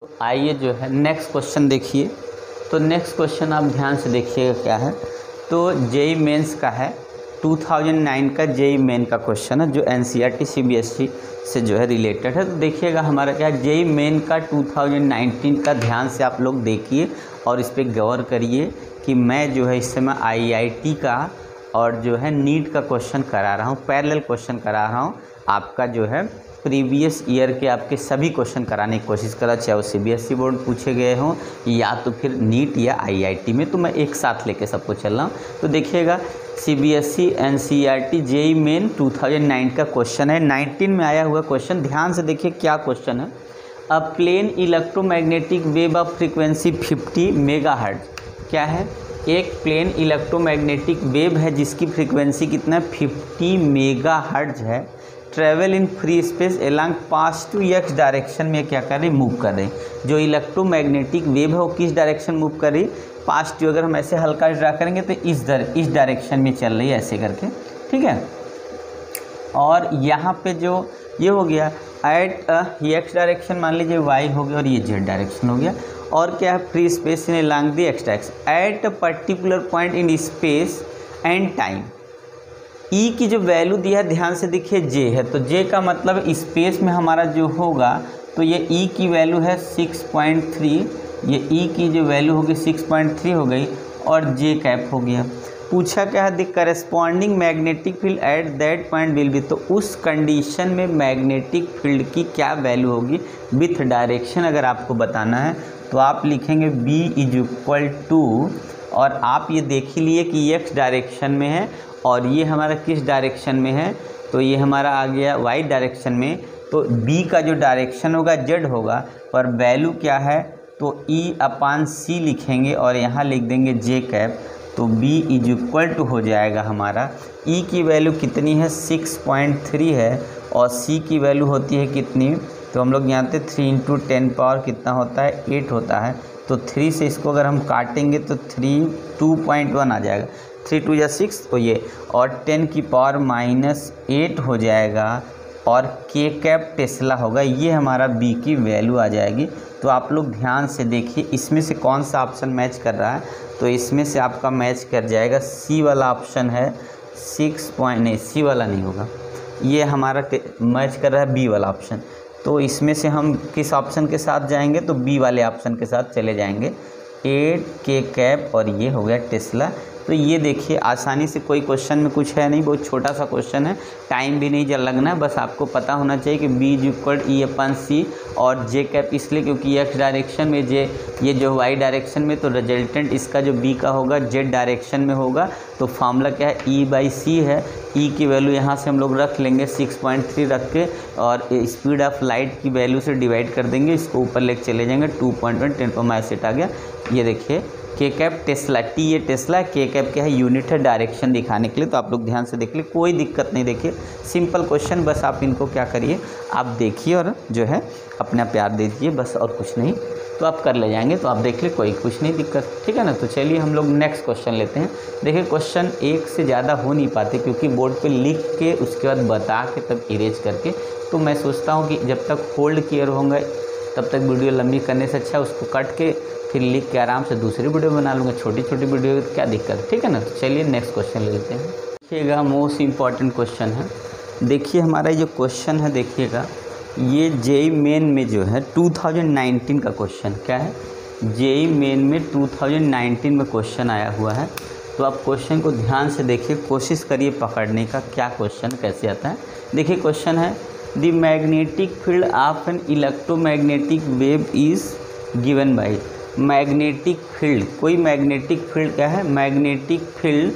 तो आइए जो है नेक्स्ट क्वेश्चन देखिए। तो नेक्स्ट क्वेश्चन आप ध्यान से देखिएगा क्या है। तो जेई मेंस का है, 2009 का जेई मेन का क्वेश्चन है जो एनसीईआरटी सीबीएसई से जो है रिलेटेड है। तो देखिएगा हमारा क्या है, जेई मेन का 2019 का ध्यान से आप लोग देखिए और इस पर गौर करिए कि मैं जो है इस समय आईआईटी का और जो है नीट का क्वेश्चन करा रहा हूँ, पैरेलल क्वेश्चन करा रहा हूँ। आपका जो है प्रीवियस ईयर के आपके सभी क्वेश्चन कराने की कोशिश करा, चाहे वो सीबीएसई बोर्ड पूछे गए हों या तो फिर नीट या आईआईटी में, तो मैं एक साथ लेके सबको चल रहा हूँ। तो देखिएगा सीबीएसई एनसीईआरटी जेई मेन 2009 का क्वेश्चन है, 19 में आया हुआ क्वेश्चन। ध्यान से देखिए क्या क्वेश्चन है। A plane electromagnetic wave of frequency 50 megahertz. क्या है, एक प्लेन इलेक्ट्रोमैग्नेटिक वेव है जिसकी फ्रीक्वेंसी कितना 50 मेगाहर्ट्ज है। Travel in free space along pass to X direction में क्या कर रही, मूव कर रही। जो इलेक्ट्रोमैग्नेटिक वेव है वो किस डायरेक्शन मूव कर रही, पास टू। अगर हम ऐसे हल्का ड्रा करेंगे तो इस डायरेक्शन में चल रही है ऐसे करके, ठीक है। और यहाँ पे जो ये हो गया एट एक्स डायरेक्शन, मान लीजिए वाई हो गया और ये जेड डायरेक्शन हो गया। और क्या है, free space in along the x direction at a particular point in space and time. E की जो वैल्यू दिया है ध्यान से देखिए जे है, तो जे का मतलब स्पेस में हमारा जो होगा तो ये ई की वैल्यू है 6.3, ये ई की जो वैल्यू होगी 6.3 हो गई और जे कैप हो गया। पूछा क्या है, the corresponding magnetic field at that point will be, तो उस कंडीशन में मैग्नेटिक फील्ड की क्या वैल्यू होगी विथ डायरेक्शन अगर आपको बताना है तो आप लिखेंगे बी इज इक्वल टू, और आप ये देख ही लिए कि एक्स डायरेक्शन में है और ये हमारा किस डायरेक्शन में है, तो ये हमारा आ गया वाई डायरेक्शन में। तो बी का जो डायरेक्शन होगा जेड होगा, पर वैल्यू क्या है तो E/C लिखेंगे और यहाँ लिख देंगे जे कैप। तो बी इज इक्वल टू हो जाएगा हमारा, ई की वैल्यू कितनी है 6.3 है और सी की वैल्यू होती है कितनी, तो हम लोग जानते 3 × 10 पावर कितना होता है 8 होता है। तो 3 से इसको अगर हम काटेंगे तो 2.1 आ जाएगा, 3 × 2 = 6, तो ये और 10 की पावर -8 हो जाएगा और के कैप टेस्ला होगा। ये हमारा बी की वैल्यू आ जाएगी। तो आप लोग ध्यान से देखिए इसमें से कौन सा ऑप्शन मैच कर रहा है, तो इसमें से आपका मैच कर जाएगा सी वाला ऑप्शन है 6 नहीं, सी वाला नहीं होगा, ये हमारा मैच कर रहा है बी वाला ऑप्शन। तो इसमें से हम किस ऑप्शन के साथ जाएंगे, तो बी वाले ऑप्शन के साथ चले जाएंगे, 8 के कैप और ये हो गया टेस्ला। तो ये देखिए आसानी से, कोई क्वेश्चन में कुछ है नहीं, बहुत छोटा सा क्वेश्चन है, टाइम भी नहीं लगना है, बस आपको पता होना चाहिए कि बी इज इक्वल E/C और जे कैप इसलिए क्योंकि एक्स डायरेक्शन में जे, ये जो वाई डायरेक्शन में, तो रिजल्टेंट इसका जो बी का होगा जेड डायरेक्शन में होगा। तो फार्मूला क्या है E/C है, ई की वैल्यू यहाँ से हम लोग रख लेंगे 6.3 रख के और स्पीड ऑफ लाइट की वैल्यू से डिवाइड कर देंगे, इसको ऊपर लेके चले जाएंगे 2.1, 10⁻⁸ आ गया। ये देखिए के कैप टेस्ला, टी ये टेस्ला, के कैप क्या है यूनिट है डायरेक्शन दिखाने के लिए। तो आप लोग ध्यान से देख लिए, कोई दिक्कत नहीं। देखिए सिंपल क्वेश्चन, बस आप इनको क्या करिए, आप देखिए और जो है अपना प्यार दे दीजिए, बस और कुछ नहीं, तो आप कर ले जाएंगे। तो आप देख लिए, कोई कुछ नहीं दिक्कत, ठीक है ना। तो चलिए हम लोग नेक्स्ट क्वेश्चन लेते हैं। देखिए क्वेश्चन एक से ज़्यादा हो नहीं पाते क्योंकि बोर्ड पे लिख के उसके बाद बता के तब इरेज करके, तो मैं सोचता हूँ कि जब तक होल्ड किए होंगे तब तक वीडियो लंबी करने से अच्छा उसको कट के फिर लिख के आराम से दूसरी वीडियो बना लूँगा, छोटी छोटी वीडियो, क्या दिक्कत, ठीक है ना। तो चलिए नेक्स्ट क्वेश्चन ले लेते हैं। देखिएगा मोस्ट इम्पॉर्टेंट क्वेश्चन है। देखिए हमारा जो क्वेश्चन है, देखिएगा ये जेई मेन में जो है 2019 का क्वेश्चन, क्या है जेई मेन में 2019 में क्वेश्चन आया हुआ है। तो आप क्वेश्चन को ध्यान से देखिए, कोशिश करिए पकड़ने का, क्या क्वेश्चन कैसे आता है। देखिए क्वेश्चन है, the magnetic field of an electromagnetic wave is given by. Magnetic field, कोई मैग्नेटिक फील्ड क्या है, मैग्नेटिक फील्ड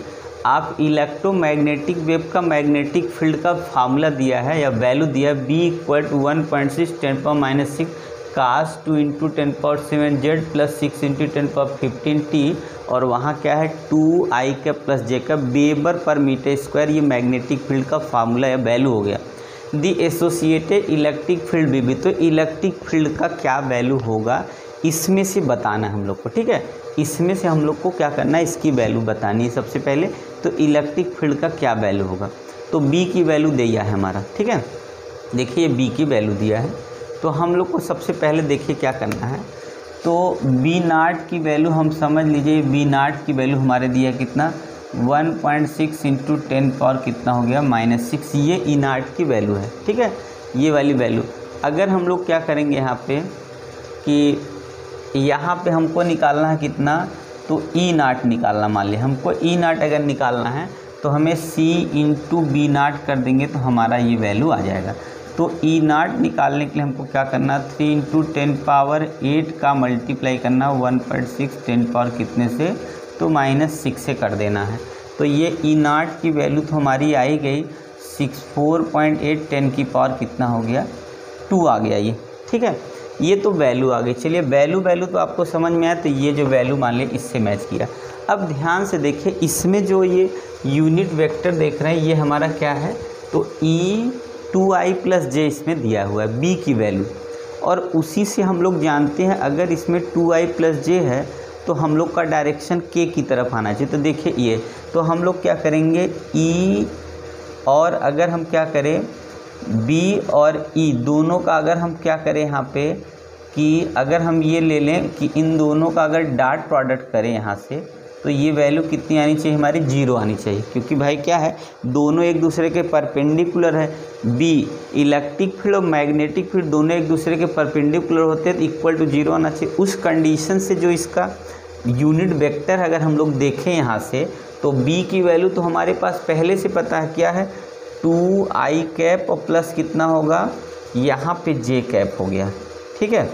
आप इलेक्ट्रोमैग्नेटिक वेव का मैग्नेटिक फील्ड का फार्मूला दिया है या वैल्यू दिया है, B equal to 1.6 10⁻⁻6 cos 2 × 10⁻7 z plus 6 × 10⁻15 t, और वहाँ क्या है 2i cap plus J cap weber per metre square. ये मैग्नेटिक फील्ड का फार्मूला या वैल्यू हो गया। दी एसोसिएटेड इलेक्ट्रिक फील्ड भी, तो इलेक्ट्रिक फील्ड का क्या वैल्यू होगा इसमें से बताना है हम लोग को, ठीक है। इसमें से हम लोग को क्या करना है, इसकी वैल्यू बतानी है सबसे पहले। तो इलेक्ट्रिक फील्ड का क्या वैल्यू होगा, तो बी की वैल्यू दिया है हमारा, ठीक है। देखिए बी की वैल्यू दिया है तो हम लोग को सबसे पहले देखिए क्या करना है। तो बी नाट की वैल्यू हम समझ लीजिए, बी नाट की वैल्यू हमारे दिया कितना 1.6 इंटू 10 पावर कितना हो गया -6, ये ई नाट की वैल्यू है। ठीक है, ये वाली वैल्यू अगर हम लोग क्या करेंगे यहाँ पे कि यहाँ पे हमको निकालना है कितना, तो ई नाट निकालना, मान लिया हमको ई नाट अगर निकालना है तो हमें सी इंटू बी नाट कर देंगे तो हमारा ये वैल्यू आ जाएगा। तो ई नाट निकालने के लिए हमको क्या करना, 3 इंटू 10 पावर 8 का मल्टीप्लाई करना 1.6 10 पावर कितने से, तो -6 से कर देना है। तो ये ई नाट की वैल्यू तो हमारी आई गई 64.8 10 की पावर कितना हो गया 2 आ गया ये। ठीक है, ये तो वैल्यू आ गई। चलिए वैल्यू तो आपको समझ में आया, तो ये जो वैल्यू मान लिया इससे मैच किया। अब ध्यान से देखिए, इसमें जो ये यूनिट वेक्टर देख रहे हैं ये हमारा क्या है, तो E2i + j इसमें दिया हुआ है b की वैल्यू, और उसी से हम लोग जानते हैं अगर इसमें 2i + j है तो हम लोग का डायरेक्शन k की तरफ आना चाहिए। तो देखिए ये, तो हम लोग क्या करेंगे E, और अगर हम क्या करें b और E दोनों का अगर हम क्या करें यहाँ पे कि अगर हम ये ले लें कि इन दोनों का अगर डॉट प्रोडक्ट करें यहाँ से, तो ये वैल्यू कितनी आनी चाहिए हमारी 0 आनी चाहिए, क्योंकि भाई क्या है दोनों एक दूसरे के परपेंडिकुलर है। बी इलेक्ट्रिक फील्ड और मैग्नेटिक फील्ड दोनों एक दूसरे के परपेंडिकुलर होते हैं, तो इक्वल टू 0 आना चाहिए। उस कंडीशन से जो इसका यूनिट वेक्टर अगर हम लोग देखें यहाँ से, तो बी की वैल्यू तो हमारे पास पहले से पता है क्या है 2i कैप और प्लस कितना होगा यहाँ पे j कैप हो गया। ठीक है,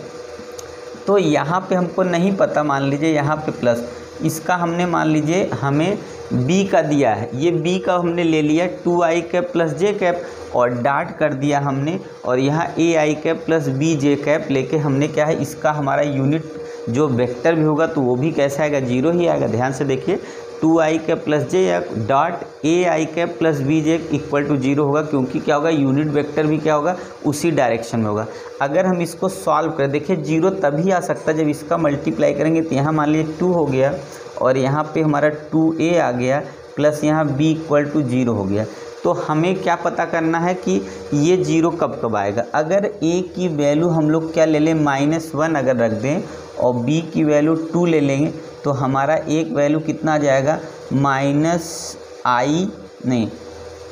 तो यहाँ पे हमको नहीं पता, मान लीजिए यहाँ पे प्लस, इसका हमने मान लीजिए हमें b का दिया है, ये b का हमने ले लिया 2i cap plus j cap और डॉट कर दिया हमने, और यहाँ ai cap plus bj cap लेके हमने क्या है इसका हमारा यूनिट जो वेक्टर भी होगा तो वो भी कैसा आएगा 0 ही आएगा। ध्यान से देखिए 2i कैप प्लस j या dot ai cap plus bj equal to 0 होगा, क्योंकि क्या होगा यूनिट वेक्टर भी क्या होगा उसी डायरेक्शन में होगा। अगर हम इसको सॉल्व करें, देखिए 0 तभी आ सकता है जब इसका मल्टीप्लाई करेंगे, तो यहाँ मान लीजिए 2 हो गया और यहाँ पे हमारा 2a आ गया प्लस यहाँ b इक्वल टू 0 हो गया। तो हमें क्या पता करना है कि ये 0 कब कब आएगा। अगर a की वैल्यू हम लोग क्या ले लें -1 अगर रख दें और b की वैल्यू 2 ले लेंगे, तो हमारा एक वैल्यू कितना आ जाएगा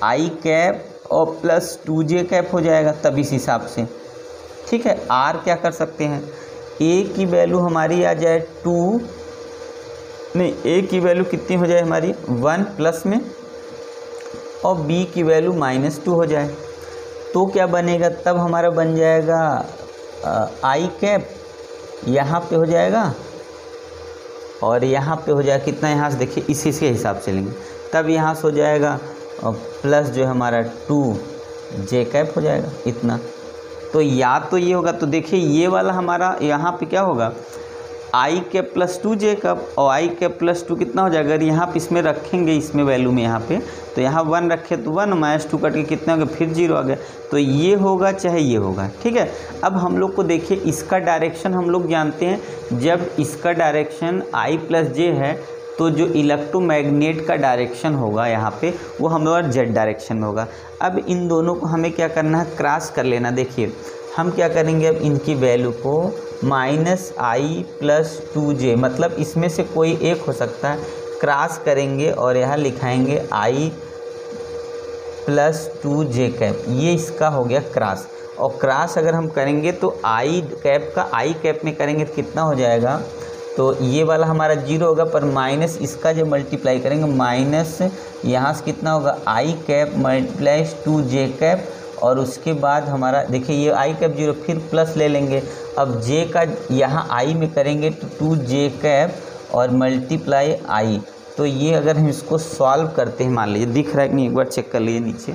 i कैप और प्लस 2j कैप हो जाएगा तब इस हिसाब से। ठीक है, r क्या कर सकते हैं, a की वैल्यू हमारी आ जाए 2, नहीं a की वैल्यू कितनी हो जाए हमारी 1 प्लस में, और b की वैल्यू -2 हो जाए, तो क्या बनेगा तब हमारा बन जाएगा i कैप यहाँ पे हो जाएगा और यहाँ पे हो जाएगा कितना, यहाँ से देखिए इसी के हिसाब से लेंगे, तब यहाँ से हो जाएगा प्लस जो है हमारा 2j कैप हो जाएगा इतना। तो या तो ये होगा, तो देखिए ये वाला हमारा यहाँ पे क्या होगा i cap plus 2j cap, और i कैप प्लस 2 कितना हो जाएगा, अगर यहाँ पे इसमें रखेंगे इसमें वैल्यू में यहाँ पे, तो यहाँ 1 रखे तो 1 -2 कट के कितना हो गया फिर 0 आ गया, तो ये होगा चाहे ये होगा। ठीक है, अब हम लोग को देखिए इसका डायरेक्शन हम लोग जानते हैं, जब इसका डायरेक्शन i प्लस j है तो जो इलेक्ट्रोमैग्नेट का डायरेक्शन होगा यहाँ पे वो हमारा z डायरेक्शन में होगा। अब इन दोनों को हमें क्या करना है क्रॉस कर लेना। देखिए हम क्या करेंगे, अब इनकी वैल्यू को -i प्लस 2j, मतलब इसमें से कोई एक हो सकता है, क्रॉस करेंगे और यहाँ लिखाएंगे i प्लस 2j कैप, ये इसका हो गया क्रॉस। और क्रॉस अगर हम करेंगे तो i कैप का i कैप में करेंगे तो कितना हो जाएगा, तो ये वाला हमारा 0 होगा, पर माइनस इसका जब मल्टीप्लाई करेंगे माइनस यहाँ से कितना होगा i cap multiplies 2j cap, और उसके बाद हमारा देखिए ये i कैप 0 फिर प्लस ले लेंगे, अब j का यहाँ i में करेंगे तो 2j कैप और मल्टीप्लाई i। तो ये अगर हम इसको सॉल्व करते हैं, मान लीजिए दिख रहा है कि नहीं, एक बार चेक कर लीजिए नीचे,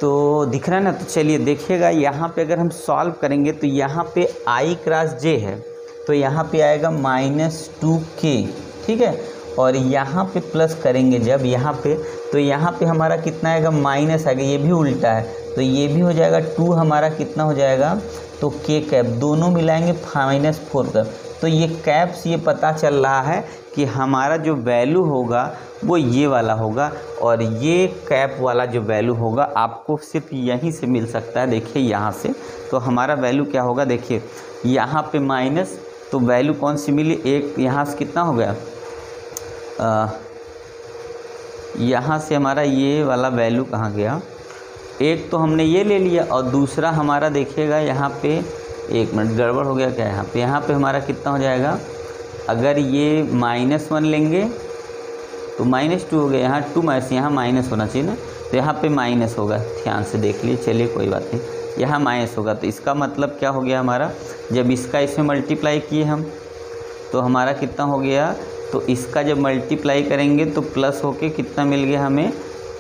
तो दिख रहा है ना। तो चलिए देखिएगा यहाँ पे अगर हम सॉल्व करेंगे तो यहाँ पे i क्रॉस j है, तो यहाँ पे आएगा -2k। ठीक है, और यहाँ पे प्लस करेंगे जब यहाँ पे, तो यहाँ पे हमारा कितना आएगा, माइनस आएगा। ये भी उल्टा है तो ये भी हो जाएगा 2 हमारा कितना हो जाएगा, तो के कैप दोनों मिलाएंगे -4 का। तो ये कैप्स ये पता चल रहा है कि हमारा जो वैल्यू होगा वो ये वाला होगा, और ये कैप वाला जो वैल्यू होगा आपको सिर्फ यहीं से मिल सकता है। देखिए यहाँ से तो हमारा वैल्यू क्या होगा, देखिए यहाँ पे माइनस, तो वैल्यू कौन सी मिली, एक यहाँ से कितना हो गया, यहाँ से हमारा ये वाला वैल्यू कहाँ गया, एक तो हमने ये ले लिया और दूसरा हमारा देखिएगा यहाँ पे, एक मिनट गड़बड़ हो गया क्या, यहाँ पे हमारा कितना हो जाएगा, अगर ये -1 लेंगे तो -2 हो गया, यहाँ 2 माइनस, यहाँ माइनस होना चाहिए ना, तो यहाँ पे माइनस होगा, ध्यान से देख लीजिए। चलिए कोई बात नहीं, यहाँ माइनस होगा, तो इसका मतलब क्या हो गया हमारा, जब इसका इसमें मल्टीप्लाई किए हम तो हमारा कितना हो गया, तो इसका जब मल्टीप्लाई करेंगे तो प्लस होके कितना मिल गया हमें,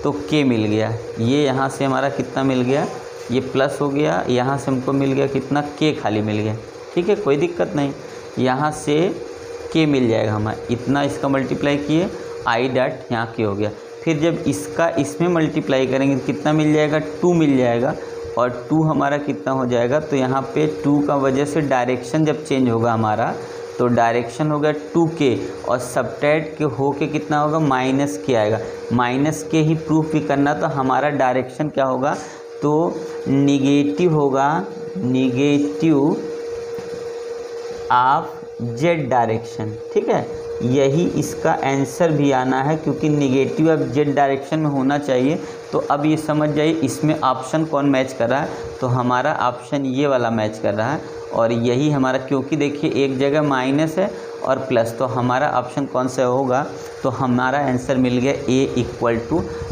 तो के मिल गया। ये यहाँ से हमारा कितना मिल गया, ये प्लस हो गया, यहाँ से हमको मिल गया कितना, के खाली मिल गया। ठीक है, कोई दिक्कत नहीं, यहाँ से के मिल जाएगा हमारा, इतना इसका मल्टीप्लाई किए, आई डॉट यहाँ के हो गया। फिर जब इसका इसमें मल्टीप्लाई करेंगे तो कितना मिल जाएगा, 2 मिल जाएगा, और 2 हमारा कितना हो जाएगा, तो यहाँ पे 2 का वजह से डायरेक्शन जब चेंज होगा हमारा, तो डायरेक्शन होगा 2k, और सबट्रैक्ट के हो के कितना होगा, -k आएगा। -k ही प्रूफ भी करना, तो हमारा डायरेक्शन क्या होगा, तो निगेटिव होगा, निगेटिव ऑफ जेड डायरेक्शन। ठीक है, यही इसका आंसर भी आना है, क्योंकि निगेटिव ऑफ जेड डायरेक्शन में होना चाहिए। तो अब ये समझ जाइए इसमें ऑप्शन कौन मैच कर रहा है, तो हमारा ऑप्शन ये वाला मैच कर रहा है, और यही हमारा, क्योंकि देखिए एक जगह माइनस है और प्लस, तो हमारा ऑप्शन कौन सा होगा, तो हमारा आंसर मिल गया A =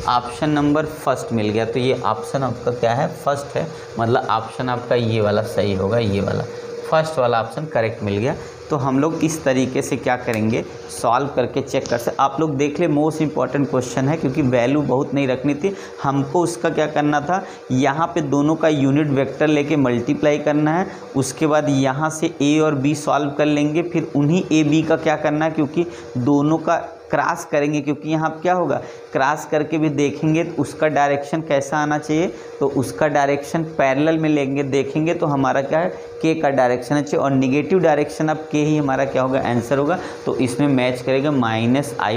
ऑप्शन नंबर फर्स्ट मिल गया। तो ये ऑप्शन आपका क्या है, फर्स्ट है, मतलब ऑप्शन आपका ये वाला सही होगा, ये वाला फर्स्ट वाला ऑप्शन करेक्ट मिल गया। तो हम लोग इस तरीके से क्या करेंगे, सॉल्व करके चेक कर सकते। आप लोग देख ले, मोस्ट इंपॉर्टेंट क्वेश्चन है, क्योंकि वैल्यू बहुत नहीं रखनी थी हमको। उसका क्या करना था, यहाँ पे दोनों का यूनिट वेक्टर लेके मल्टीप्लाई करना है, उसके बाद यहाँ से ए और बी सॉल्व कर लेंगे, फिर उन्हीं ए बी का क्या करना है, क्योंकि दोनों का क्रॉस करेंगे, क्योंकि यहाँ क्या होगा, क्रॉस करके भी देखेंगे तो उसका डायरेक्शन कैसा आना चाहिए, तो उसका डायरेक्शन पैरेलल में लेंगे, देखेंगे तो हमारा क्या है, के का डायरेक्शन अच्छे, और निगेटिव डायरेक्शन अब के ही हमारा क्या होगा, आंसर होगा। तो इसमें मैच करेगा -i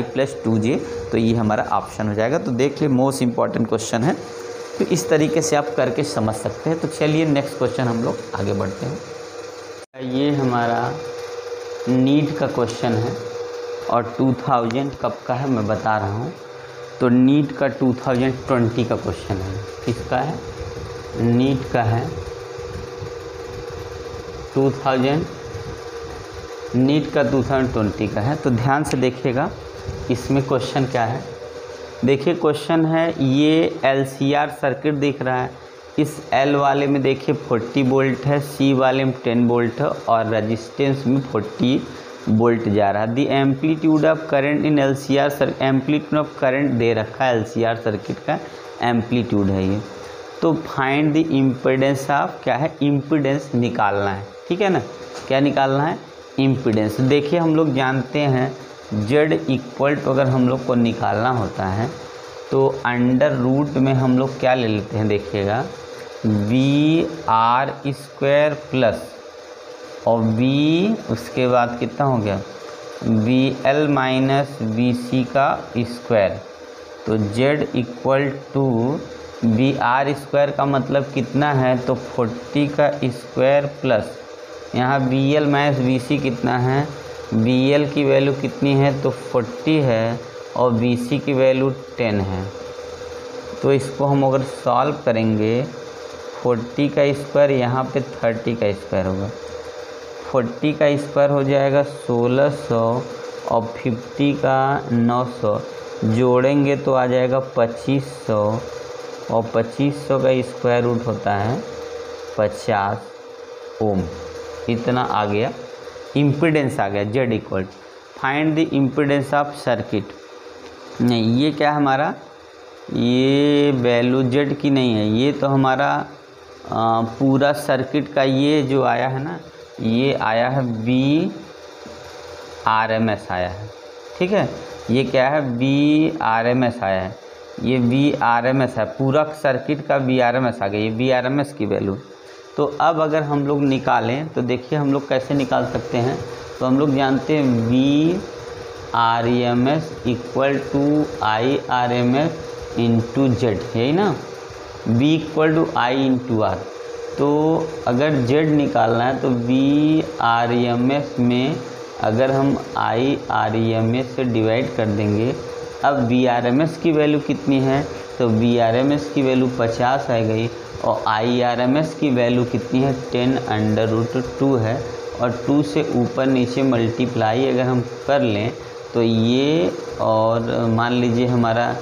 + 2j, तो ये हमारा ऑप्शन हो जाएगा। तो देख लिए, मोस्ट इंपॉर्टेंट क्वेश्चन है, तो इस तरीके से आप करके समझ सकते हैं। तो चलिए नेक्स्ट क्वेश्चन हम लोग आगे बढ़ते हैं। ये हमारा नीट का क्वेश्चन है, और 2000 कब का है मैं बता रहा हूँ। तो नीट का 2020 का क्वेश्चन है, किसका है, नीट का है 2000, नीट का 2020 का है। तो ध्यान से देखिएगा इसमें क्वेश्चन क्या है। देखिए क्वेश्चन है, ये LCR सर्किट दिख रहा है, इस L वाले में देखिए 40 वोल्ट है, C वाले में 10 वोल्ट है, और रजिस्टेंस में 40 वोल्ट जा रहा है। The amplitude of current in LCR circuit, amplitude of current दे रखा है, LCR सर्किट का एम्पलीट्यूड है ये। तो फाइंड द इम्पीडेंस ऑफ, क्या है, इम्पीडेंस निकालना है। ठीक है ना, क्या निकालना है, इम्पीडेंस। देखिए हम लोग जानते हैं Z अगर हम लोग को निकालना होता है तो अंडर रूट में हम लोग क्या ले लेते हैं, देखिएगा VR² प्लस और V, उसके बाद कितना हो गया, VL - VC का स्क्वायर। तो Z = VR² का मतलब कितना है, तो 40 का स्क्वायर प्लस यहाँ VL - VC कितना है, VL की वैल्यू कितनी है, तो 40 है, और VC की वैल्यू 10 है। तो इसको हम अगर सॉल्व करेंगे, 40 का स्क्वायर यहाँ पे 30 का स्क्वायर होगा, 40 का स्क्वायर हो जाएगा 1600, और 50 का 900, जोड़ेंगे तो आ जाएगा 2500, और 2500 का स्क्वायर रूट होता है 50 ओम। इतना आ गया, इम्पीडेंस आ गया। Z find the impedance of circuit. नहीं, ये क्या है हमारा, ये वैल्यू Z की नहीं है, ये तो हमारा पूरा सर्किट का ये जो आया है ना, ये आया है VRMS आया है। ठीक है। ये क्या है, VRMS आया है, ये VRMS है, पूरा सर्किट का VRMS आ गया, ये VRMS की वैल्यू। तो अब अगर हम लोग निकालें तो देखिए हम लोग कैसे निकाल सकते हैं। तो हम लोग जानते हैं VRMS equal to IRMS into Z, यही ना, V equal to I into R। तो अगर Z निकालना है तो VRMS में अगर हम IRMS से डिवाइड कर देंगे, अब VRMS की वैल्यू कितनी है, तो VRMS की वैल्यू 50 आ गई और IRMS की वैल्यू कितनी है, 10√2 है। और 2 से ऊपर नीचे मल्टीप्लाई अगर हम कर लें तो ये, और मान लीजिए हमारा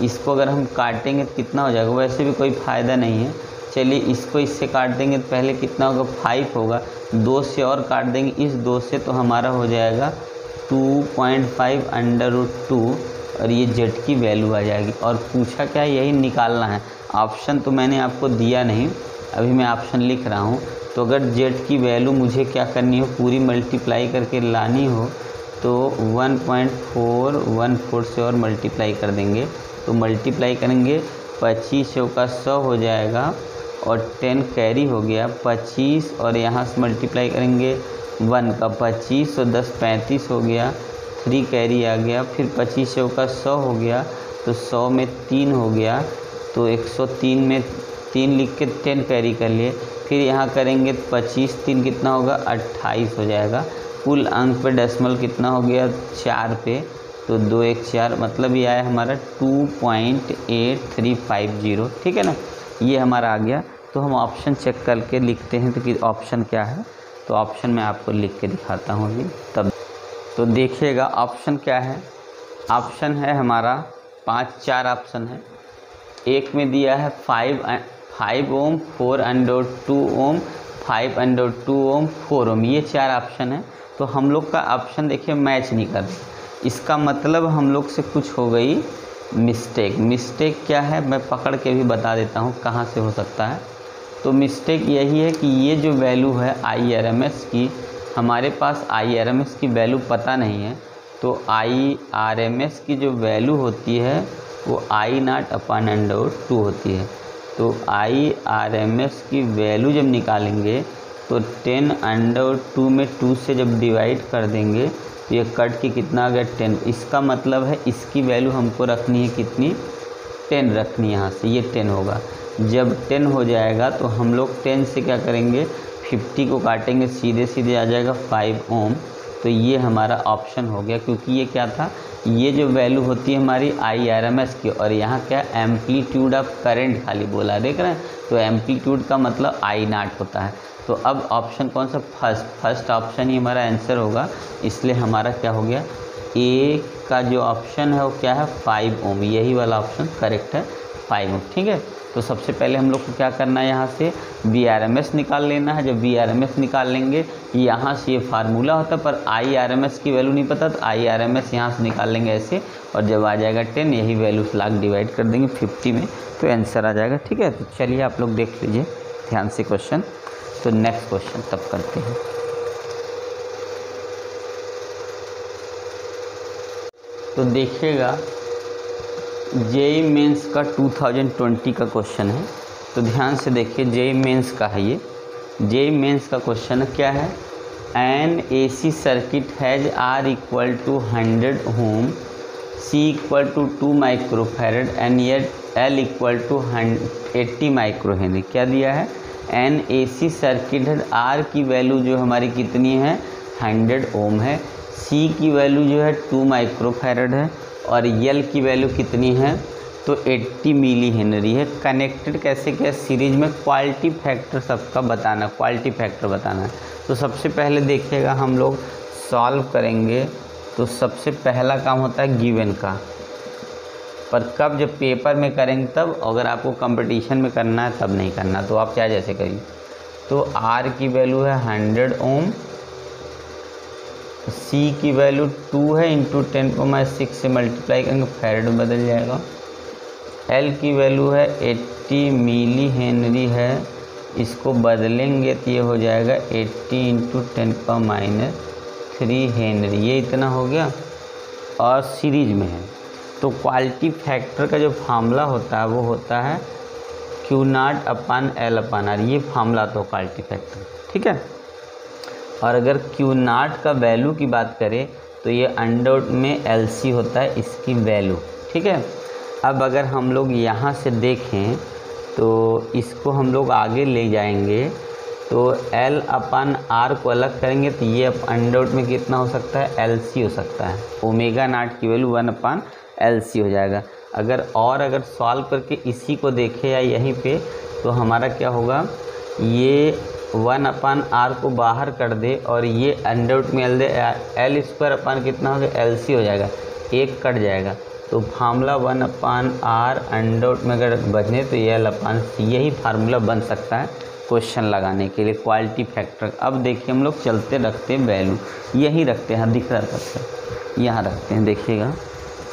इसको अगर हम काटेंगे तो कितना हो जाएगा, वैसे भी कोई फ़ायदा नहीं है, चलिए इसको इससे काट देंगे तो पहले कितना होगा, 5 होगा, 2 से और काट देंगे इस 2 से तो हमारा हो जाएगा 2.5√2 और ये जेड की वैल्यू आ जाएगी। और पूछा क्या, यही निकालना है। ऑप्शन तो मैंने आपको दिया नहीं, अभी मैं ऑप्शन लिख रहा हूँ। तो अगर जेड की वैल्यू मुझे क्या करनी हो, पूरी मल्टीप्लाई करके लानी हो तो 1.414 से और मल्टीप्लाई कर देंगे, तो मल्टीप्लाई करेंगे 25 का 100 हो जाएगा और 10 कैरी हो गया 25, और यहाँ से मल्टीप्लाई करेंगे 1 का 25 और 10 35 हो गया, 3 कैरी आ गया, फिर 25 का 100 हो गया, तो 100 में 3 हो गया, तो 103 में 3 लिख के 10 कैरी कर लिए, फिर यहाँ करेंगे 25 3 कितना होगा, 28 हो जाएगा। कुल अंक पे डेसिमल कितना हो गया, 4 पे, तो 2 1 4, मतलब ये आया हमारा 2.8350, ठीक है ना, ये हमारा आ गया। तो हम ऑप्शन चेक करके लिखते हैं तो कि ऑप्शन क्या है। तो ऑप्शन मैं आपको लिख के दिखाता हूँ अभी तब। तो देखिएगा ऑप्शन क्या है, ऑप्शन है हमारा 4 ऑप्शन है। एक में दिया है 5 ओम, 4√2 ओम, 5√2 ओम, 4 ओम, ये 4 ऑप्शन है। तो हम लोग का ऑप्शन देखिए मैच नहीं कर रहा, इसका मतलब हम लोग से कुछ हो गई मिस्टेक क्या है, मैं पकड़ के भी बता देता हूँ कहाँ से हो सकता है। तो मिस्टेक यही है कि ये जो वैल्यू है IRMS की, हमारे पास IRMS की वैल्यू पता नहीं है। तो IRMS की जो वैल्यू होती है वो I0/√2 होती है। तो IRMS की वैल्यू जब निकालेंगे तो 10√2 में 2 से जब डिवाइड कर देंगे तो ये कट के कितना आ गया, 10। इसका मतलब है इसकी वैल्यू हमको रखनी है कितनी, 10 रखनी है, यहाँ से ये 10 होगा। जब 10 हो जाएगा तो हम लोग 10 से क्या करेंगे, 50 को काटेंगे, सीधे आ जाएगा 5 ओम। तो ये हमारा ऑप्शन हो गया, क्योंकि ये क्या था, ये जो वैल्यू होती है हमारी IRMS की, और यहाँ क्या एम्पलीट्यूड ऑफ करंट खाली बोला, देख रहे हैं, तो एम्पलीट्यूड का मतलब I0 होता है। तो अब ऑप्शन कौन सा, फर्स्ट ऑप्शन ही हमारा आंसर होगा, इसलिए हमारा क्या हो गया, ए का जो ऑप्शन है वो क्या है, 5 ओम, यही वाला ऑप्शन करेक्ट है, 5 ओम, ठीक है। तो सबसे पहले हम लोग को क्या करना है, यहाँ से VRMS निकाल लेना है। जब VRMS निकाल लेंगे, यहाँ से ये फार्मूला होता है, पर IRMS की वैल्यू नहीं पता, तो IRMS यहाँ से निकाल लेंगे ऐसे, और जब आ जाएगा 10, यही वैल्यू लाख डिवाइड कर देंगे 50 में, तो आंसर आ जाएगा, ठीक है। तो चलिए आप लोग देख लीजिए ध्यान से क्वेश्चन। तो नेक्स्ट क्वेश्चन तब करते हैं। तो देखिएगा जेईई मेंस का 2020 का क्वेश्चन है, तो ध्यान से देखिए, जेईई मेंस का है ये। जेईई मेंस का क्वेश्चन क्या है, an AC circuit has R equal to 100 ohm, C equal to 2 microfarad and yet L equal to 80 micro henry. क्या दिया है, एन AC सर्किट है, R की वैल्यू जो हमारी कितनी है, 100 ओम है, C की वैल्यू जो है 2 माइक्रोफैरड है, और L की वैल्यू कितनी है, तो 80 मिली हेनरी है। कनेक्टेड कैसे किया, सीरीज में, क्वालिटी फैक्टर सबका बताना, क्वालिटी फैक्टर बताना है। तो सबसे पहले देखिएगा हम लोग सॉल्व करेंगे, तो सबसे पहला काम होता है गिवन का, पर कब, जब पेपर में करेंगे तब, अगर आपको कंपटीशन में करना है तब नहीं करना। तो आप क्या जैसे करिए, तो R की वैल्यू है 100 ओम, C की वैल्यू 2 है, इंटू 10⁻6 से मल्टीप्लाई करेंगे, फैरड में बदल जाएगा। L की वैल्यू है 80 मिली हेनरी है, इसको बदलेंगे तो ये हो जाएगा 80 इंटू 10⁻³ हेनरी, ये इतना हो गया। और सीरीज में है। तो क्वालिटी फैक्टर का जो फार्मूला होता है वो होता है Q0 अपन L अपन R, ये फार्मूला तो क्वालिटी फैक्टर, ठीक है। और अगर Q0 का वैल्यू की बात करें तो ये अंडर में LC होता है इसकी वैल्यू, ठीक है। अब अगर हम लोग यहाँ से देखें तो इसको हम लोग आगे ले जाएंगे तो L अपन R को अलग करेंगे तो ये अंडर में कितना हो सकता है, LC हो सकता है। ओमेगा नॉट की वैल्यू 1 अपन LC हो जाएगा। अगर सॉल्व करके इसी को देखें या यहीं पे तो हमारा क्या होगा, ये 1 अपन R को बाहर कर दे और ये अंडर में L दे, L स्क्वायर अपन कितना हो गया, LC हो जाएगा, एक कट जाएगा। तो फार्मूला 1 अपन R अंडर में अगर बचने तो ये L अपन C, यही फार्मूला बन सकता है क्वेश्चन लगाने के लिए क्वालिटी फैक्टर। अब देखिए हम लोग चलते रखते हैं वैल्यू, यही रखते हैं, दिख रहा था यहाँ रखते हैं, देखिएगा।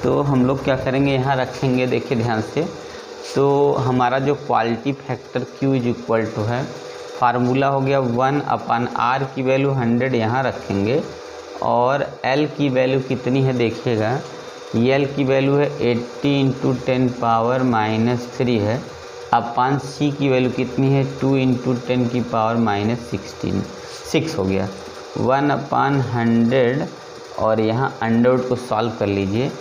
तो हम लोग क्या करेंगे, यहाँ रखेंगे, देखिए ध्यान से। तो हमारा जो quality factor Q is equal to है, फार्मूला हो गया 1 अपन R की वैल्यू 100 यहाँ रखेंगे और L की वैल्यू कितनी है देखिएगा, L की वैल्यू है 80 इंटू 10 पावर -3 है, अपन C की वैल्यू कितनी है 2 इंटू 10 की पावर -16, 6 हो गया। 1 अपन 100 और यहाँ अंडर को सॉल्व कर लीजिए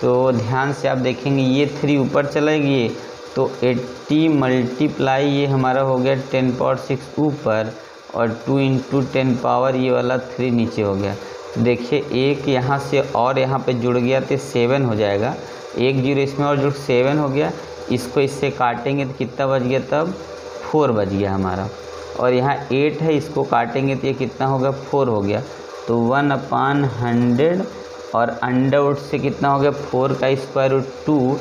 तो ध्यान से आप देखेंगे ये 3 ऊपर चलेगी तो 80 मल्टीप्लाई ये हमारा हो गया 10 पावर 6 ऊपर और 2 इंटू 10 पावर ये वाला 3 नीचे हो गया। देखिए एक यहाँ से और यहाँ पे जुड़ गया तो 7 हो जाएगा, एक जीरो इसमें और जुड़ 7 हो गया। इसको इससे काटेंगे तो कितना बच गया, तब 4 बच गया हमारा। और यहाँ 8 है, इसको काटेंगे तो ये कितना होगा, 4 हो गया। तो 1 अपन 100 और अंडर रूट से कितना हो गया, 4 का स्क्वायर रूट 2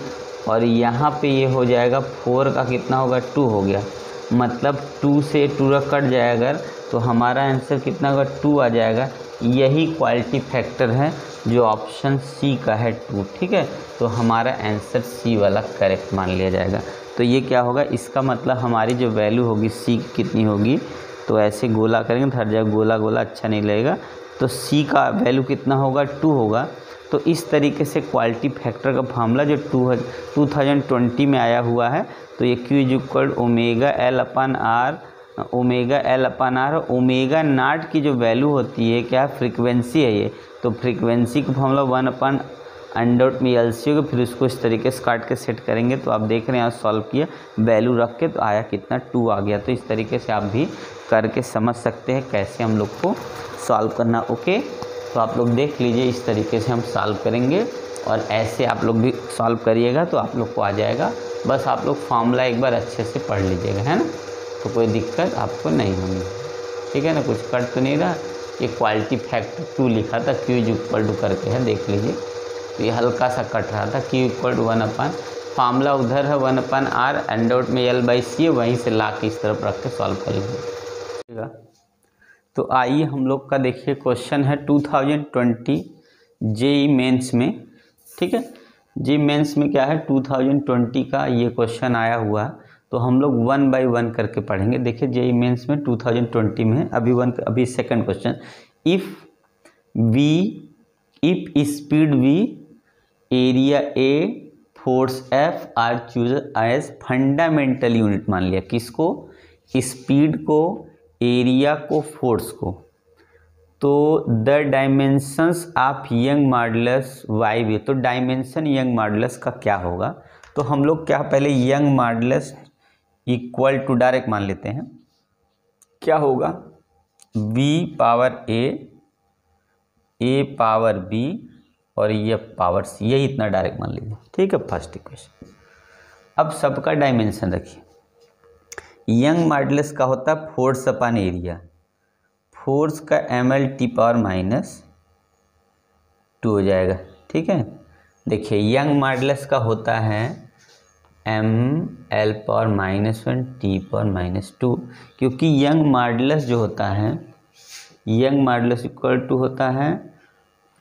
और यहाँ पे ये हो जाएगा 4 का कितना होगा, 2 हो गया। मतलब 2 से 2 कट जाएगा अगर तो हमारा आंसर कितना होगा, 2 आ जाएगा। यही क्वालिटी फैक्टर है जो ऑप्शन सी का है 2, ठीक है। तो हमारा आंसर सी वाला करेक्ट मान लिया जाएगा। तो ये क्या होगा, इसका मतलब हमारी जो वैल्यू होगी सी की कितनी होगी, तो ऐसे गोला करेंगे तो हर जगह गोला गोला अच्छा नहीं लगेगा। तो सी का वैल्यू कितना होगा, 2 होगा। तो इस तरीके से क्वालिटी फैक्टर का फार्मूला जो 2020 में आया हुआ है, तो ये Q is equal omega L upon R, omega L upon R, omega naught की जो वैल्यू होती है क्या, फ्रीक्वेंसी है ये, तो फ्रीक्वेंसी का फार्मूला 1 अपन अंडर में LC होगा। फिर उसको इस तरीके से काट के सेट करेंगे तो आप देख रहे हैं यहाँ सॉल्व किया, वैल्यू रख के तो आया कितना, 2 आ गया। तो इस तरीके से आप भी करके समझ सकते हैं कैसे हम लोग को सॉल्व करना। ओके, तो आप लोग देख लीजिए इस तरीके से हम सॉल्व करेंगे और ऐसे आप लोग भी सॉल्व करिएगा तो आप लोग को आ जाएगा। बस आप लोग फार्मूला एक बार अच्छे से पढ़ लीजिएगा, है ना, तो कोई दिक्कत आपको नहीं होगी, ठीक है ना। कुछ कट तो नहीं रहा, ये क्वालिटी फैक्टर 2 लिखा था, Q इज इक्वल टू करके है, देख लीजिए। तो ये हल्का सा कट रहा था, Q equal to 1 upon, formula उधर है 1 अपन R, अंडर में L/C है, वहीं से ला के इस तरफ रख के सॉल्व कर लीजिएगा। तो आइए हम लोग का देखिए क्वेश्चन है 2020 जेई मेंस में, ठीक है। जेई मेंस में क्या है, 2020 का ये क्वेश्चन आया हुआ, तो हम लोग 1 बाय 1 करके पढ़ेंगे। देखिए जेई मेंस में 2020 में अभी second question, if speed V, area A, force F are choose as fundamental unit मान लिया, किसको, स्पीड को, एरिया को, फोर्स को। तो the dimensions of Young modulus YV, तो डायमेंशन यंग मॉडुलस का क्या होगा, तो हम लोग क्या पहले Young modulus equal to direct मान लेते हैं, क्या होगा, V power A power B और ये पावर C, यही इतना डायरेक्ट मान लीजिए, ठीक है। First equation. अब सबका डायमेंशन रखिए, यंग मॉडुलस का होता है फोर्स अपन एरिया, फोर्स का mL/-2 हो जाएगा, ठीक है। देखिए यंग मॉडुलस का होता है mL/-1 T/-2, क्योंकि यंग मॉडुलस जो होता है, यंग मॉडुलस इक्वल टू होता है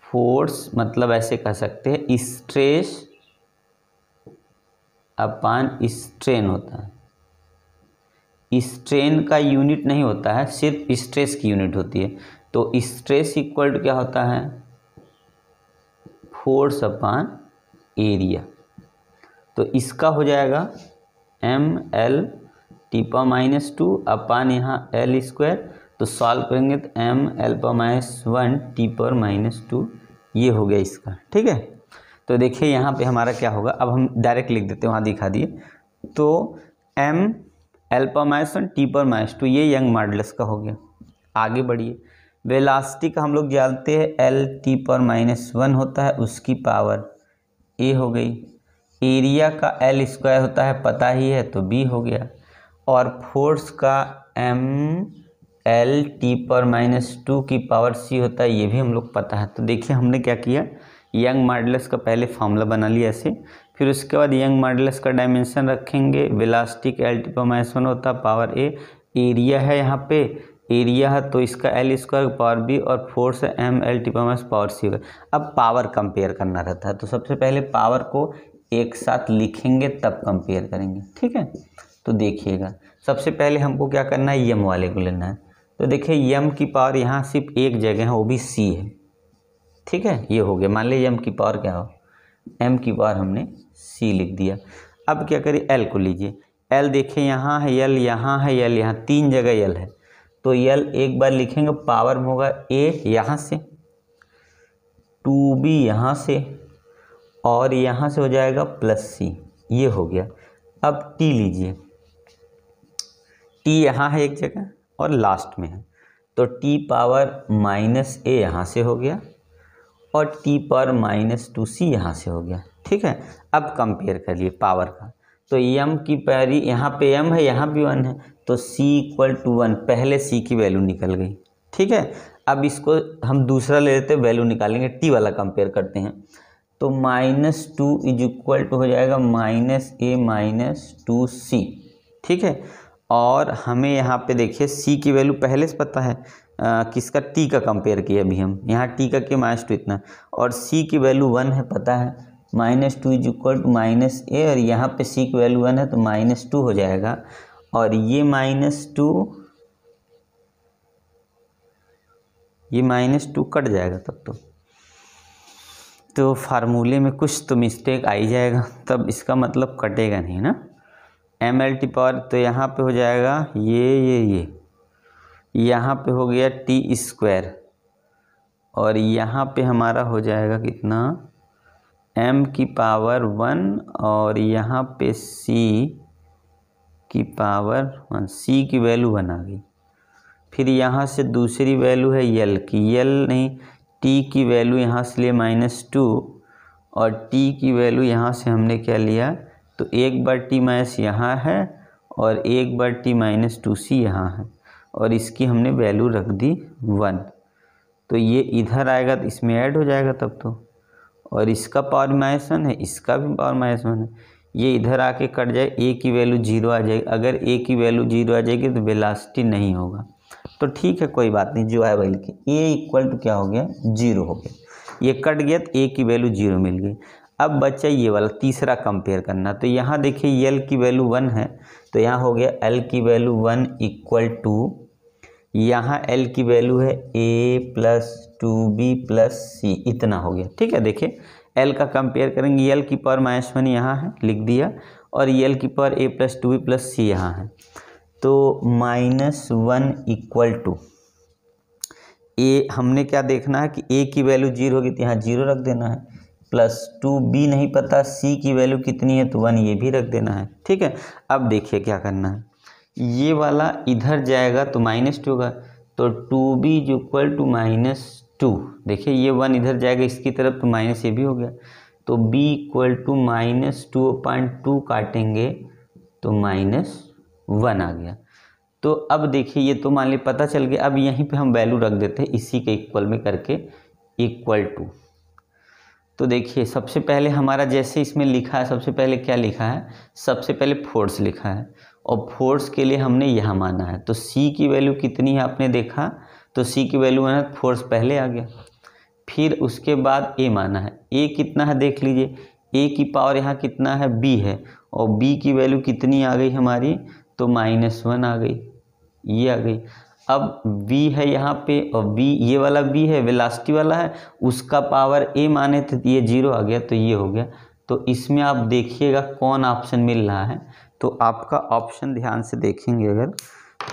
फोर्स, मतलब ऐसे कह सकते हैं स्ट्रेस अपन स्ट्रेन होता है। स्ट्रेन का यूनिट नहीं होता है, सिर्फ स्ट्रेस की यूनिट होती है। तो स्ट्रेस इक्वल टू क्या होता है, फोर्स अपॉन एरिया। तो इसका हो जाएगा mL(T⁻²) अपान यहाँ L²। तो सॉल्व करेंगे तो mL(1) ये हो गया इसका। ठीक है, तो देखिए यहाँ पे हमारा क्या होगा, अब हम डायरेक्ट लिख देते हैं, वहाँ दिखा दिए। तो mL(T⁻²) ये यंग मॉडुलस का हो गया। आगे बढ़िए, वेलोसिटी का हम लोग जानते हैं L(T⁻1) होता है, उसकी पावर a हो गई। एरिया का L² होता है, पता ही है, तो b हो गया। और फोर्स का mL(T⁻2) की पावर c होता है, ये भी हम लोग पता है। तो देखिए हमने क्या किया, यंग मॉडुलस का पहले फॉर्मूला बना लिया ऐसे, फिर उसके बाद यंग मॉडुलस का डायमेंशन रखेंगे। वेलोसिटी का L(T⁻1) होता है, पावर a, एरिया है यहाँ पे, एरिया है तो इसका L² पावर b, और फोर्स है mL(T⁻1) पावर c होगा। अब पावर कंपेयर करना रहता है, तो सबसे पहले पावर को एक साथ लिखेंगे तब कंपेयर करेंगे। ठीक है, तो देखिएगा सबसे पहले हमको क्या करना है, यम वाले को लेना है। तो देखिए यम की पावर यहाँ सिर्फ एक जगह है, वो भी c है। ठीक है, ये हो गया। मान लीजिए यम की पावर क्या हो, m की पावर हमने c लिख दिया। अब क्या करिए, l को लीजिए। l देखिए यहाँ है l, यहाँ है l, यहाँ तीन जगह l है। तो l एक बार लिखेंगे, पावर में होगा a यहाँ से, 2b यहाँ से, और यहाँ से हो जाएगा +c, ये हो गया। अब t लीजिए, t यहाँ है एक जगह और लास्ट में है, तो t पावर -a यहाँ से हो गया और t पावर -2c यहाँ से हो गया। ठीक है, अब कंपेयर कर लिए पावर का। तो m की पैरी यहाँ पे m है, यहाँ भी 1 है, तो c = 1, पहले c की वैल्यू निकल गई। ठीक है, अब इसको हम दूसरा ले लेते हैं, वैल्यू निकालेंगे, t वाला कंपेयर करते हैं। तो -2 = हो जाएगा -a -2c। ठीक है, और हमें यहाँ पे देखिए c की वैल्यू पहले से पता है, किसका, t का कंपेयर किया अभी हम, यहाँ t का के -2 इतना, और c की वैल्यू 1 है, पता है, -2 = -a, और यहाँ पे c की वैल्यू 1 है तो -2 हो जाएगा। और ये -2 कट जाएगा तब तो फार्मूले में कुछ तो मिस्टेक आ ही जाएगा, तब इसका मतलब कटेगा नहीं ना। mL पावर तो यहाँ पे हो जाएगा ये यहाँ पे हो गया t², और यहाँ पे हमारा हो जाएगा कितना, m की पावर 1, और यहाँ पे c की पावर 1, c की वैल्यू 1 आ गई। फिर यहाँ से दूसरी वैल्यू है l की, t की वैल्यू यहाँ से लिए -2, और t की वैल्यू यहाँ से हमने क्या लिया, तो एक बार t माइनस यहाँ है और एक बार t -2c यहाँ है, और इसकी हमने वैल्यू रख दी 1। तो ये इधर आएगा तो इसमें ऐड हो जाएगा तब तो, और इसका पावर -1 है, इसका भी पावर -1 है, ये इधर आके कट जाए, a की वैल्यू 0 आ जाएगी। अगर a की वैल्यू 0 आ जाएगी तो वेलोसिटी नहीं होगा। तो ठीक है, कोई बात नहीं, जो है वही लिखिए। a = क्या हो गया, 0 हो गया, ये कट गया तो a की वैल्यू 0 मिल गई। अब बच्चा ये वाला तीसरा कंपेयर करना। तो यहाँ देखिए l की वैल्यू 1 है, तो यहाँ हो गया l की वैल्यू 1 = यहाँ l की वैल्यू है a + 2b + c, इतना हो गया। ठीक है, देखिए l का कंपेयर करेंगे, l की पावर -1 यहाँ है, लिख दिया, और l की पावर a + 2b + c यहाँ है। तो -1 = a, हमने क्या देखना है कि a की वैल्यू 0 होगी तो यहाँ 0 रख देना है, +2b नहीं पता, c की वैल्यू कितनी है तो 1, ये भी रख देना है। ठीक है, अब देखिए क्या करना है, ये वाला इधर जाएगा तो -2 होगा, तो 2b = -2। देखिए ये 1 इधर जाएगा इसकी तरफ तो माइनस ये भी हो गया, तो b = -2/2 काटेंगे तो -1 आ गया। तो अब देखिए ये तो मान ली पता चल गया। अब यहीं पे हम वैल्यू रख देते हैं इसी के इक्वल में करके, =। तो देखिए सबसे पहले हमारा जैसे इसमें लिखा है, सबसे पहले क्या लिखा है, सबसे पहले फोर्स लिखा है, और फोर्स के लिए हमने यहाँ माना है। तो c की वैल्यू कितनी है आपने देखा, तो c की वैल्यू माना, फोर्स पहले आ गया। फिर उसके बाद a माना है, a कितना है देख लीजिए, a की पावर यहाँ कितना है, b है, और b की वैल्यू कितनी आ गई हमारी, तो -1 आ गई, ये आ गई। अब v है यहाँ पे और v ये वाला v है वेलोसिटी वाला है, उसका पावर a माने थे तो ये 0 आ गया, तो ये हो गया। तो इसमें आप देखिएगा कौन ऑप्शन मिल रहा है, तो आपका ऑप्शन ध्यान से देखेंगे अगर,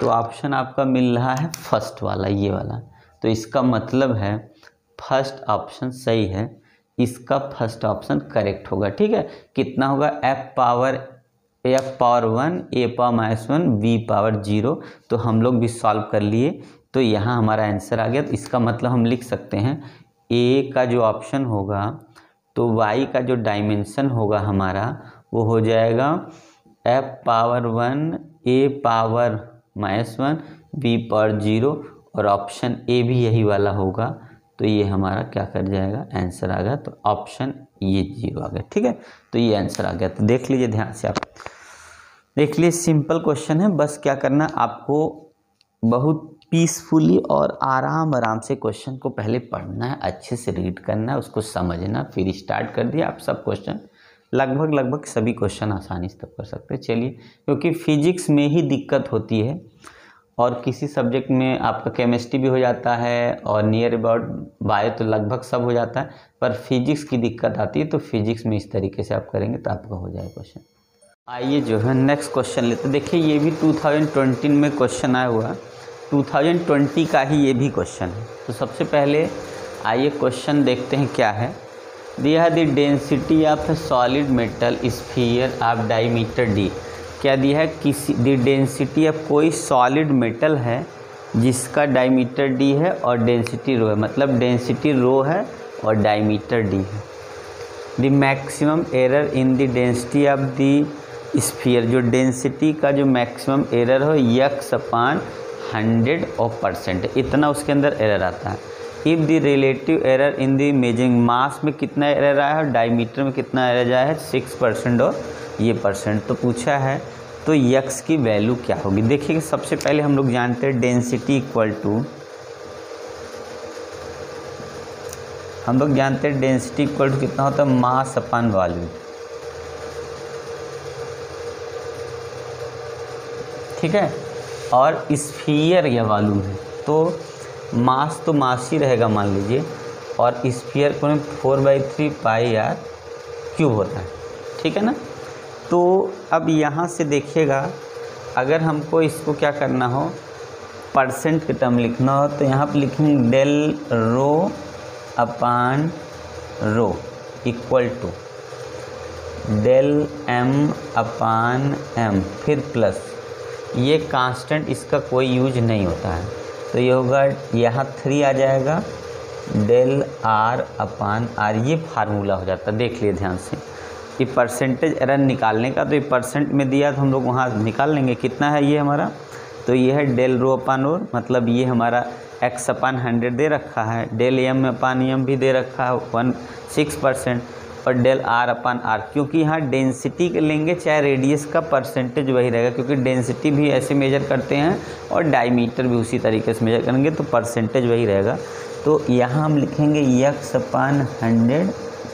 तो ऑप्शन आपका मिल रहा है फर्स्ट वाला, ये वाला। तो इसका मतलब है फर्स्ट ऑप्शन सही है, इसका फर्स्ट ऑप्शन करेक्ट होगा। ठीक है, कितना होगा, f power 1 a power -1 v power 0। तो हम लोग भी सॉल्व कर लिए, तो यहाँ हमारा आंसर आ गया। तो इसका मतलब हम लिख सकते हैं a का जो ऑप्शन होगा, तो y का जो डायमेंशन होगा हमारा वो हो जाएगा f power 1 a power -1 v power 0, और ऑप्शन ए भी यही वाला होगा। तो ये हमारा क्या कर जाएगा, आंसर आ गया। तो ऑप्शन ये 0 आ गया। ठीक है, तो ये आंसर आ गया। तो देख लीजिए ध्यान से, आप देख लीजिए, सिंपल क्वेश्चन है। बस क्या करना, आपको बहुत पीसफुली और आराम से क्वेश्चन को पहले पढ़ना है, अच्छे से रीड करना है, उसको समझना, फिर स्टार्ट कर दिया। आप सब क्वेश्चन लगभग सभी क्वेश्चन आसानी से तब कर सकते हैं। चलिए, क्योंकि फिजिक्स में ही दिक्कत होती है, और किसी सब्जेक्ट में आपका केमिस्ट्री भी हो जाता है और नियर अबाउट बायो तो लगभग सब हो जाता है, पर फिजिक्स की दिक्कत आती है। तो फिजिक्स में इस तरीके से आप करेंगे तो आपका हो जाए क्वेश्चन। आइए जो है नेक्स्ट क्वेश्चन लेते हैं। देखिए ये भी 2020 में क्वेश्चन आया हुआ, 2020 का ही ये भी क्वेश्चन है। तो सबसे पहले आइए क्वेश्चन देखते हैं क्या है। दिया है the density of A solid metal sphere of diameter d। क्या दिया है, किसी द डेंसिटी ऑफ कोई सॉलिड मेटल है जिसका डायमीटर d है और डेंसिटी रो है, मतलब डेंसिटी रो है और डायमीटर d है। The maximum error in the density of the sphere, जो डेंसिटी का जो मैक्सिमम एरर हो x/100 इतना उसके अंदर एरर आता है। If the relative error in the measuring, mass में कितना एरर आया है और डायमीटर में कितना एरर आया है, 6% और ये %। तो पूछा है तो x की वैल्यू क्या होगी। देखिए सबसे पहले हम लोग जानते हैं डेंसिटी इक्वल टू, हम लोग जानते हैं डेंसिटी इक्वल टू कितना होता है, मास अपन वॉल्यूम। ठीक है, और स्फीयर या वॉल्यूम है, तो मास तो मास ही रहेगा मान लीजिए, और स्फीयर को 4/3 πr³ होता है। ठीक है ना। तो अब यहाँ से देखिएगा, अगर हमको इसको क्या करना हो, परसेंट के टर्म लिखना हो, तो यहाँ पर लिखेंगे del rho upon rho equal to del m upon m, फिर प्लस, ये कांस्टेंट इसका कोई यूज नहीं होता है। तो ये होगा, यहाँ 3 आ जाएगा, डेल r अपान r, ये फार्मूला हो जाता है। देख लिए ध्यान से, ये परसेंटेज एरर निकालने का, तो ये परसेंट में दिया तो हम लोग वहाँ निकाल लेंगे कितना है ये हमारा। तो ये है डेल रो अपान रो, मतलब ये हमारा x/100 दे रखा है, डेल m अपान m भी दे रखा है 6%, और डेल r अपान r, क्योंकि यहाँ डेंसिटी के लेंगे चाहे रेडियस का परसेंटेज वही रहेगा, क्योंकि डेंसिटी भी ऐसे मेजर करते हैं और डायमीटर भी उसी तरीके से मेजर करेंगे, तो परसेंटेज वही रहेगा। तो यहाँ हम लिखेंगे x/100,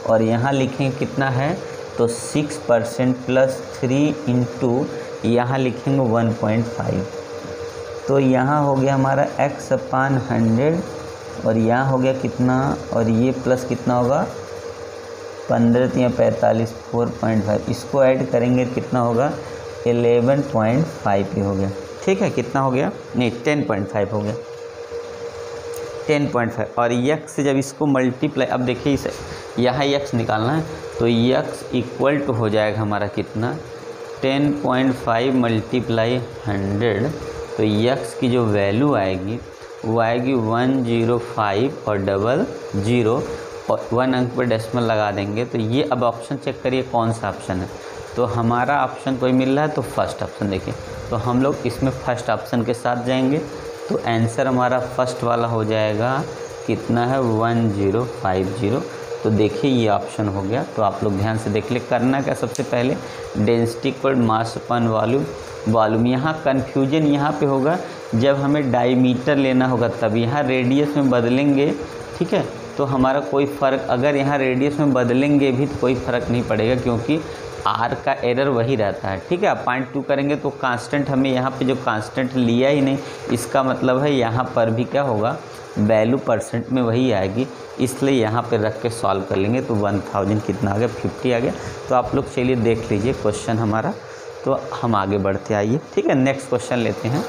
और यहाँ लिखेंगे कितना है, तो 6% + 3 इंटू यहाँ लिखेंगे 1.5। तो यहाँ हो गया हमारा x/100, और यहाँ हो गया कितना, और ये प्लस कितना होगा 15 या 45, 4.5, इसको ऐड करेंगे कितना होगा 11.5 ही हो गया। ठीक है, कितना हो गया, नहीं 10.5 हो गया, 10.5। और x से जब इसको मल्टीप्लाई, अब देखिए इसे यहाँ x निकालना है, तो x इक्वल टू हो जाएगा हमारा कितना 10.5 × 100। तो x की जो वैल्यू आएगी वो आएगी 105 और 00, और 1 अंक पर डेसिमल लगा देंगे। तो ये अब ऑप्शन चेक करिए कौन सा ऑप्शन है। तो हमारा ऑप्शन कोई मिल रहा है, तो फर्स्ट ऑप्शन देखिए, तो हम लोग इसमें फर्स्ट ऑप्शन के साथ जाएंगे। तो आंसर हमारा फर्स्ट वाला हो जाएगा कितना है 1050। तो देखिए ये ऑप्शन हो गया। तो आप लोग ध्यान से देख ले, करना क्या, सबसे पहले डेंसिटी पर मास अपन वॉल्यूम। यहाँ कन्फ्यूजन यहाँ पे होगा जब हमें डायमीटर लेना होगा तब, यहाँ रेडियस में बदलेंगे। ठीक है, तो हमारा कोई फ़र्क, अगर यहाँ रेडियस में बदलेंगे भी तो कोई फ़र्क नहीं पड़ेगा, क्योंकि आर का एरर वही रहता है, ठीक है। 0.2 करेंगे तो कांस्टेंट हमें यहाँ पे जो कांस्टेंट लिया ही नहीं, इसका मतलब है यहाँ पर भी क्या होगा, वैल्यू परसेंट में वही आएगी, इसलिए यहाँ पे रख के सॉल्व कर लेंगे। तो 1000 कितना आ गया, 50 आ गया। तो आप लोग चलिए देख लीजिए क्वेश्चन हमारा, तो हम आगे बढ़ते आइए, ठीक है। नेक्स्ट क्वेश्चन लेते हैं,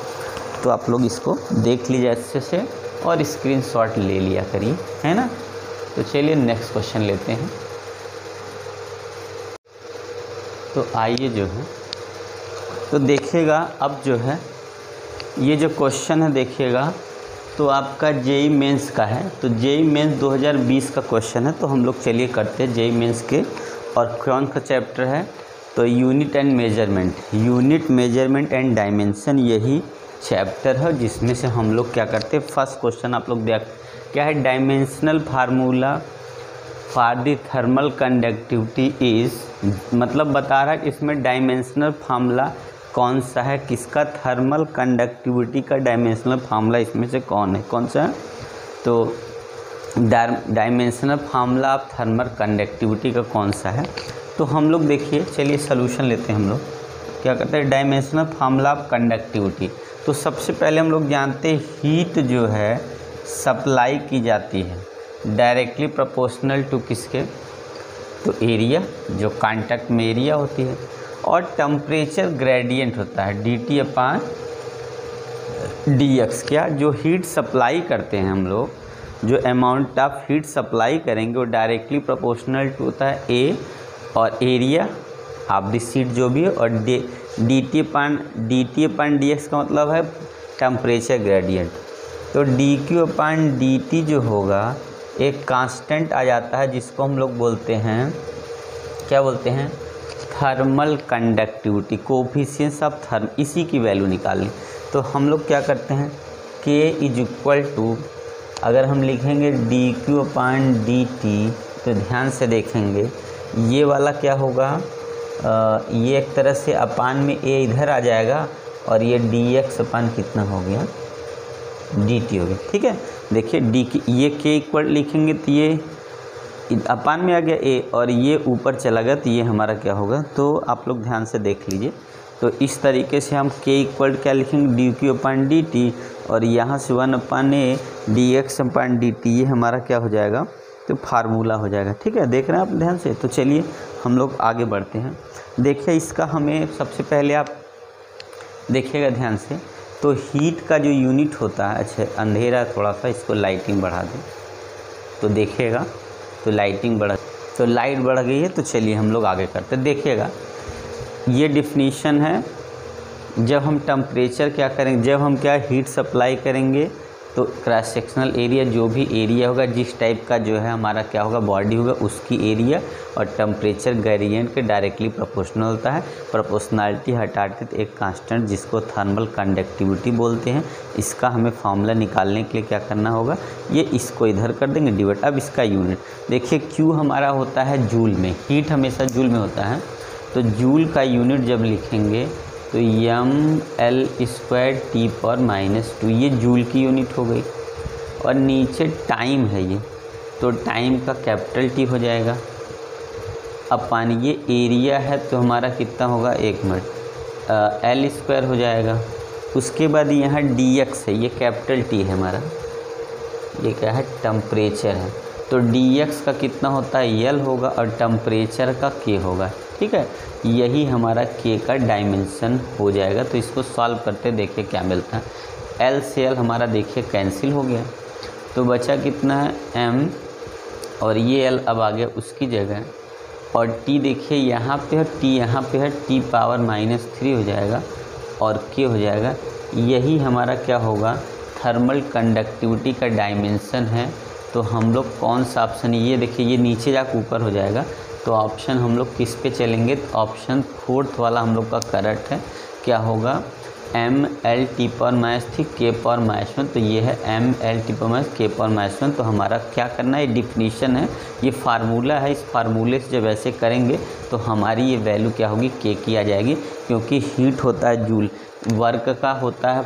तो आप लोग इसको देख लीजिए अच्छे से और स्क्रीनशॉट ले लिया करिए, है ना। तो चलिए नेक्स्ट क्वेश्चन लेते हैं। तो आइए जो है, तो देखिएगा अब जो है ये जो क्वेश्चन है देखिएगा, तो आपका जेई मेंस का है। तो जेई मेंस 2020 का क्वेश्चन है। तो हम लोग चलिए करते हैं जेई मेंस के, और कौन का चैप्टर है, तो unit and measurement, unit measurement and dimension, यही चैप्टर है जिसमें से हम लोग क्या करते हैं, फर्स्ट क्वेश्चन आप लोग देख क्या है, dimensional formula for the thermal conductivity is, मतलब बता रहा है इसमें डायमेंशनल फार्मूला कौन सा है, किसका, थर्मल कंडक्टिविटी का डायमेंशनल फार्मूला इसमें से कौन है, कौन सा है। तो dimensional formula of thermal conductivity का कौन सा है। तो हम लोग देखिए, चलिए सॉल्यूशन लेते हैं। हम लोग क्या करते हैं, डायमेंशनल फार्मूला ऑफ कंडक्टिविटी। तो सबसे पहले हम लोग जानते हैं हीट जो है सप्लाई की जाती है डायरेक्टली प्रोपोर्शनल टू किसके, तो एरिया, जो कांटेक्ट में एरिया होती है, और टेम्परेचर ग्रेडियंट होता है dt अपॉन dx। क्या, जो हीट सप्लाई करते हैं हम लोग, जो अमाउंट ऑफ हीट सप्लाई करेंगे वो डायरेक्टली प्रोपोर्शनल टू होता है ए और एरिया ऑफ द शीट जो भी है, और dt अपॉन dx का मतलब है टेम्परेचर ग्रेडियंट। तो dq अपॉन dt जो होगा एक कांस्टेंट आ जाता है जिसको हम लोग बोलते हैं, क्या बोलते हैं, thermal conductivity, coefficients of therm, इसी की वैल्यू निकालनी। तो हम लोग क्या करते हैं, k इज इक्वल टू, अगर हम लिखेंगे dq अपॉन dt, तो ध्यान से देखेंगे ये वाला क्या होगा, ये एक तरह से अपान में a इधर आ जाएगा, और ये dx अपान कितना हो गया, dt हो गया, ठीक है। देखिए डी की ये k इक्वल लिखेंगे तो ये अपान में आ गया a, और ये ऊपर चला गया तो ये हमारा क्या होगा। तो आप लोग ध्यान से देख लीजिए, तो इस तरीके से हम k इक्वल क्या लिखेंगे, d q upon d t, और यहाँ से 1 upon a d x upon d t, ये हमारा क्या हो जाएगा, तो फार्मूला हो जाएगा, ठीक है। देख रहे हैं आप ध्यान से। तो चलिए हम लोग आगे बढ़ते हैं। देखिए इसका हमें सबसे पहले आप देखिएगा ध्यान से, तो हीट का जो यूनिट होता है, अच्छा अंधेरा थोड़ा सा, इसको लाइटिंग बढ़ा दें तो देखिएगा, तो लाइटिंग बढ़ा, तो लाइट बढ़ गई है। तो चलिए हम लोग आगे करते हैं। देखिएगा ये डिफिनीशन है, जब हम टेम्परेचर क्या करेंगे, जब हम क्या हीट सप्लाई करेंगे, तो क्रॉस सेक्शनल एरिया, जो भी एरिया होगा, जिस टाइप का जो है हमारा क्या होगा बॉडी होगा, उसकी एरिया और टेम्परेचर ग्रेडियंट के डायरेक्टली प्रोपोर्शनल होता है। प्रोपोर्शनलिटी हटाते तो एक कांस्टेंट जिसको थर्मल कंडक्टिविटी बोलते हैं, इसका हमें फार्मूला निकालने के लिए क्या करना होगा, ये इसको इधर कर देंगे डिवाइड। अब इसका यूनिट देखिए, Q हमारा होता है जूल में, हीट हमेशा जूल में होता है, तो जूल का यूनिट जब लिखेंगे तो mL² T⁻², ये जूल की यूनिट हो गई। और नीचे टाइम है ये, तो टाइम का कैपिटल T हो जाएगा, अपान ये एरिया है तो हमारा कितना होगा, 1 मिनट, L² हो जाएगा। उसके बाद यहाँ dx है, ये कैपिटल T है हमारा, ये क्या है, टेम्परेचर है, तो dx का कितना होता है, L होगा, और टेम्परेचर का K होगा, ठीक है। यही हमारा K का डायमेंशन हो जाएगा। तो इसको सॉल्व करते देखिए क्या मिलता है, L से L हमारा देखिए कैंसिल हो गया, तो बचा कितना है M, और ये L अब आ गया उसकी जगह, और T देखिए यहाँ पे है, T यहाँ पे है, T⁻³ हो जाएगा, और K हो जाएगा। यही हमारा क्या होगा, थर्मल कंडक्टिविटी का डायमेंशन है। तो हम लोग कौन सा ऑप्शन, ये देखिए ये नीचे जाकर ऊपर हो जाएगा, तो ऑप्शन हम लोग किस पे चलेंगे, तो ऑप्शन 4th वाला हम लोग का करेक्ट है। क्या होगा, mL/T⁻³ K⁻², तो ये है mL/T⁻³ K⁻²। तो हमारा क्या करना है, डिफिनीशन है, ये फार्मूला है, इस फार्मूले से जब ऐसे करेंगे तो हमारी ये वैल्यू क्या होगी, K की आ जाएगी, क्योंकि हीट होता है जूल, वर्क का होता है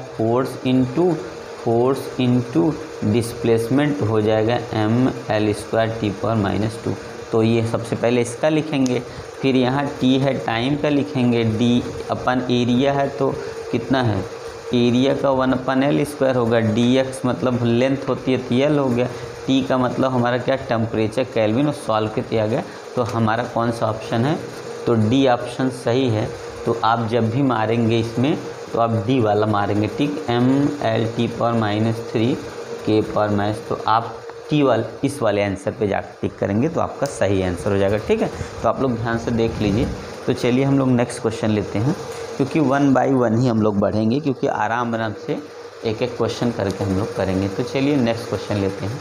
फोर्स इनटू डिस्प्लेसमेंट, हो जाएगा mL² T⁻²। तो ये सबसे पहले इसका लिखेंगे, फिर यहाँ टी है टाइम का लिखेंगे, डी अपन एरिया है तो कितना है एरिया का 1/L² होगा, डी एक्स मतलब लेंथ होती है तो एल हो गया, टी का मतलब हमारा क्या टेम्परेचर केल्विन और सॉल्व के दिया गया। तो हमारा कौन सा ऑप्शन है, तो डी ऑप्शन सही है। तो आप जब भी मारेंगे इसमें तो आप डी वाला मारेंगे, ठीक, mLT⁻³ K⁻, तो आप टी वाले इस वाले आंसर पे जाकर टिक करेंगे तो आपका सही आंसर हो जाएगा, ठीक है। तो आप लोग ध्यान से देख लीजिए। तो चलिए हम लोग नेक्स्ट क्वेश्चन लेते हैं, क्योंकि 1 बाय 1 ही हम लोग बढ़ेंगे, क्योंकि आराम से एक एक क्वेश्चन करके हम लोग करेंगे। तो चलिए नेक्स्ट क्वेश्चन लेते हैं।